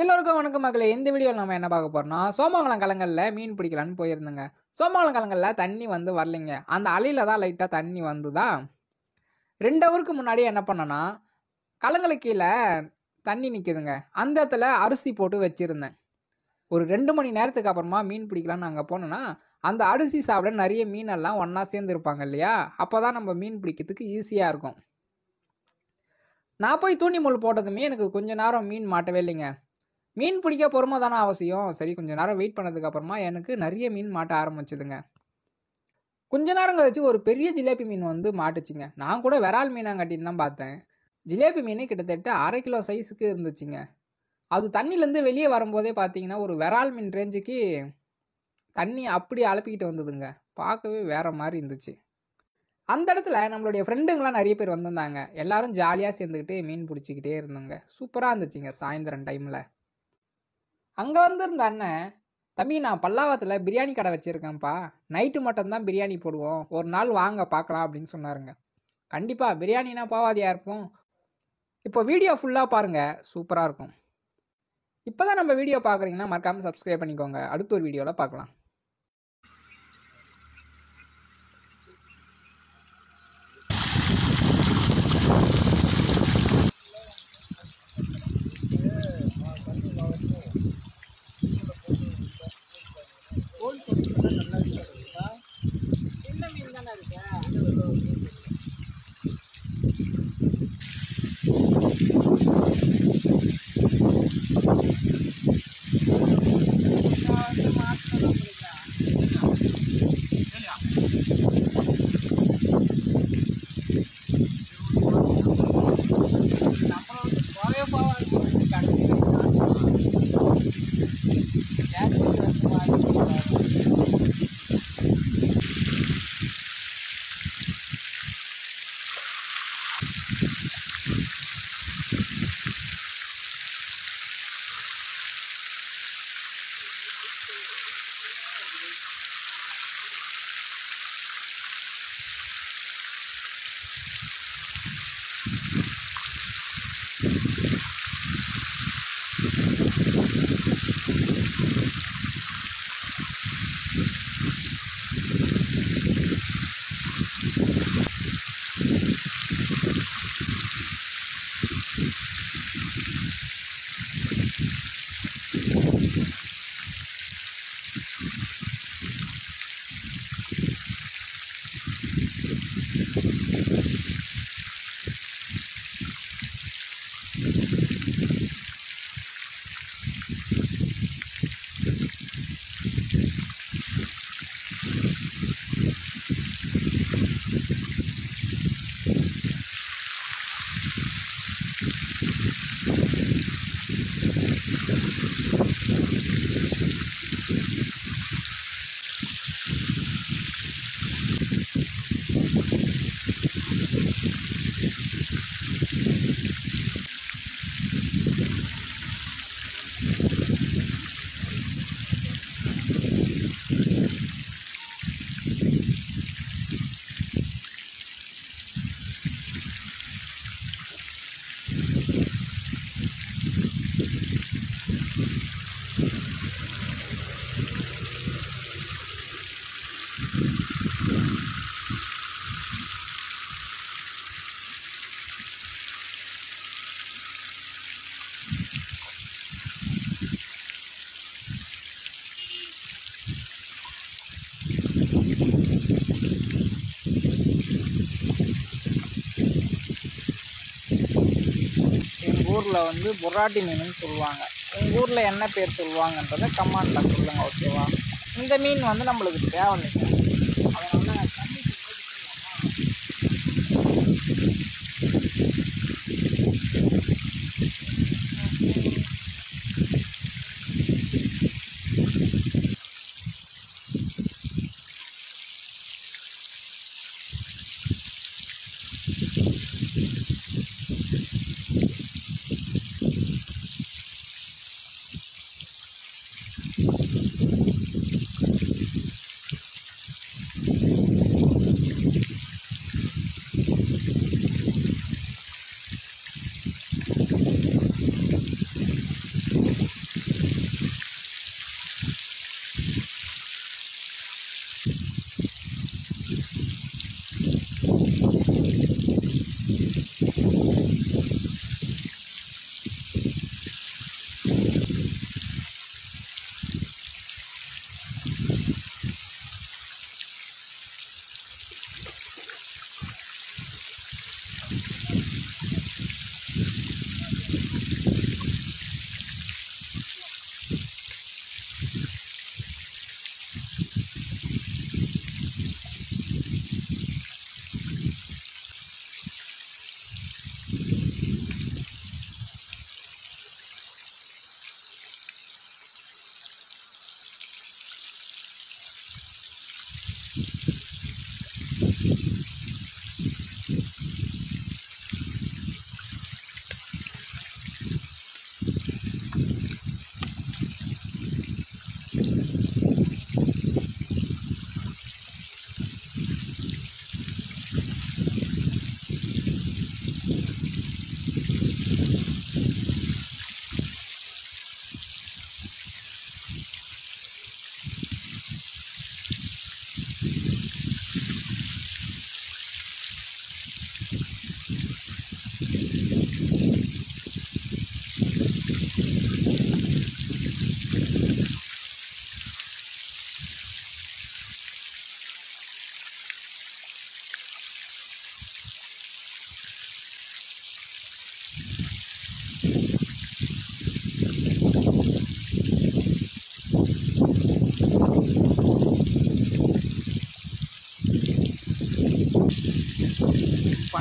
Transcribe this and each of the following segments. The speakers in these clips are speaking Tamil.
எல்லோருக்கும் வணக்கம் மக்களே. இந்த வீடியோவில் நம்ம என்ன பார்க்க போறோம்னா, சோமங்கலம் கலங்கல்ல மீன் பிடிக்கலான்னு போயிருந்தேங்க. சோமங்கலம் கலங்கல்ல தண்ணி வந்து வரலைங்க. அந்த அலையில தான் லைட்டாக தண்ணி வந்துதா. 2 ஹவருக்கு முன்னாடி என்ன பண்ணேன்னா, கலங்களுக்கு கீழே தண்ணி நிற்குதுங்க. அந்த இடத்துல அரிசி போட்டு வச்சிருந்தேன். ஒரு 2 மணி நேரத்துக்கு அப்புறமா மீன் பிடிக்கலான்னு அங்கே போனோன்னா, அந்த அரிசி சாப்பிட நிறைய மீனெல்லாம் ஒன்றா சேர்ந்து இருப்பாங்க இல்லையா? அப்போ தான் நம்ம மீன் பிடிக்கிறதுக்கு ஈஸியாக இருக்கும். நான் போய் தூண்டி முள் போட்டதுமே எனக்கு கொஞ்ச நேரம் மீன் மாட்டவே இல்லைங்க. மீன் பிடிக்க பொறுமை தானே அவசியம். சரி, கொஞ்ச நேரம் வெயிட் பண்ணதுக்கு அப்புறமா எனக்கு நிறைய மீன் மாட்ட ஆரம்பிச்சுதுங்க. கொஞ்ச நேரம் கழிச்சு ஒரு பெரிய ஜிலேபி மீன் வந்து மாட்டுச்சுங்க. நான் கூட விரால் மீனாங்கட்டின்னு தான் பார்த்தேன். ஜிலேபி மீன் கிட்டத்தட்ட 1/2 கிலோ சைஸுக்கு இருந்துச்சுங்க. அது தண்ணிலேருந்து வெளியே வரும்போதே பார்த்தீங்கன்னா ஒரு விரால் மீன் ரேஞ்சுக்கு தண்ணி அப்படி அலப்பிக்கிட்டு வந்ததுங்க. பார்க்கவே வேற மாதிரி இருந்துச்சு. அந்த இடத்துல நம்மளுடைய ஃப்ரெண்டுங்களாம் நிறைய பேர் வந்திருந்தாங்க. எல்லாரும் ஜாலியாக சேர்ந்துக்கிட்டு மீன் பிடிச்சிக்கிட்டே இருந்தாங்க. சூப்பராக இருந்துச்சுங்க. சாயந்தரம் டைமில் அங்கே வந்திருந்த அண்ணன், தம்பி நான் பல்லாவரத்தில் பிரியாணி கடை வச்சுருக்கேன்ப்பா, நைட்டு மட்டும்தான் பிரியாணி போடுவோம், ஒரு நாள் வாங்க பார்க்கலாம் அப்படின்னு சொன்னாருங்க. கண்டிப்பாக பிரியாணினா பாவாதியாக இருப்போம். இப்போ வீடியோ ஃபுல்லாக பாருங்கள், சூப்பராக இருக்கும். இப்போ தான் நம்ம வீடியோ பார்க்குறீங்கன்னா மறக்காமல் சப்ஸ்கிரைப் பண்ணிக்கோங்க. அடுத்த ஒரு வீடியோவில் பார்க்கலாம். என்ன மீன் தானே இருக்கு? எங்கள் ஊரில் வந்து புராட்டி மீன் சொல்லுவாங்க. உங்கள் ஊரில் என்ன பேர் சொல்லுவாங்கன்றதை கமெண்டில் சொல்லுங்கள், ஓகேவா? இந்த மீன் வந்து நம்மளுக்கு தேவையில்லைங்க. அதனால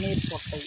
பன்னீர் சொட்டை.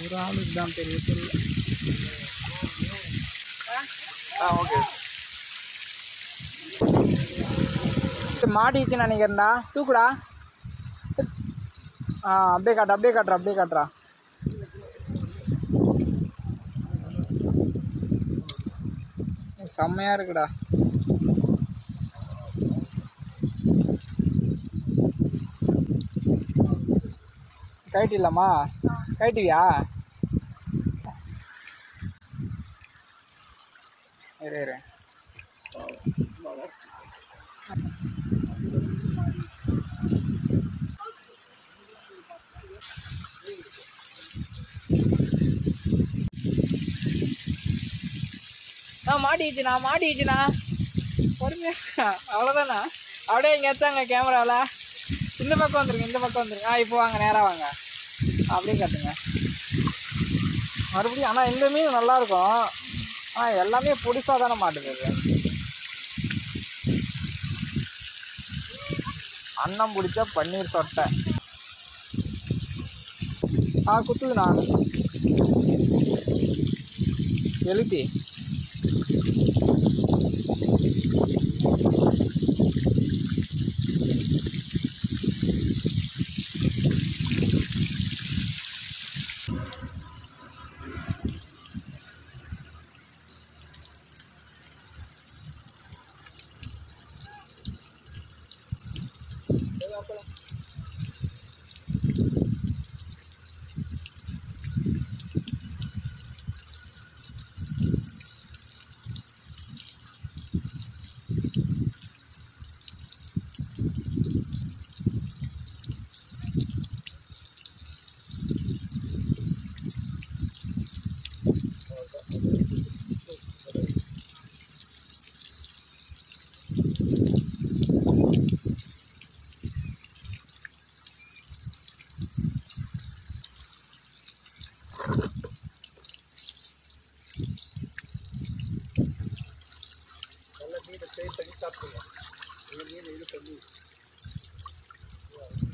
ஒரு ஆளுக்கு தான் பெரிய பொருள். ஓகே மாட்டிச்சுன்னு நினைக்கிறேன்டா. தூக்குடா. அப்படியே காட்டுறா. செம்மையா இருக்குடா. கைட்டிடலாமா? கைட்டுவியா? இரு. மாட்டிச்சுண்ணா. பொறுமையா. அவ்வளோதாண்ணா. அப்படியே இங்கே எடுத்தாங்க கேமராவில். இந்த பக்கம் வந்துருங்க. இப்போ வாங்க, நேராக வாங்க. அப்படியே காட்டுங்க மறுபடியும். ஆனால் இந்த மீன் நல்லாயிருக்கும். ஆனால் எல்லாமே புதுசாக தானே மாட்டுது. அன்னம் பிடிச்ச பன்னீர் சொட்டை. குத்துதுண்ணா. எழுப்பி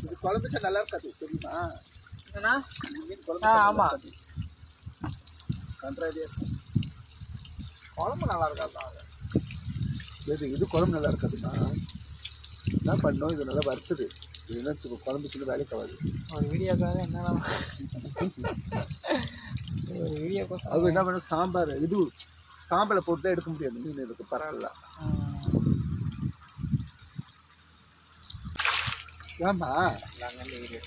இது குழம்புக்கு நல்லா இருக்காது தெரியுமா? ஆமாம், கன்றாவியாக இருக்கும். குழம்பு நல்லா இருக்காது. இது குழம்பு நல்லா இருக்காதுண்ணா. என்ன பண்ணோம், இது நல்லா வறுத்துது. இது என்ன குழம்பு சொல்லி வேலைக்கு ஆகாது. ஒரு வீடியோக்காக என்ன அது என்ன பண்ணும், சாம்பார் இது சாம்பலை போட்டு தான் எடுக்க முடியாது மீன். இதுக்கு பரவாயில்ல. ஏமா நாங்கள் வீடியோ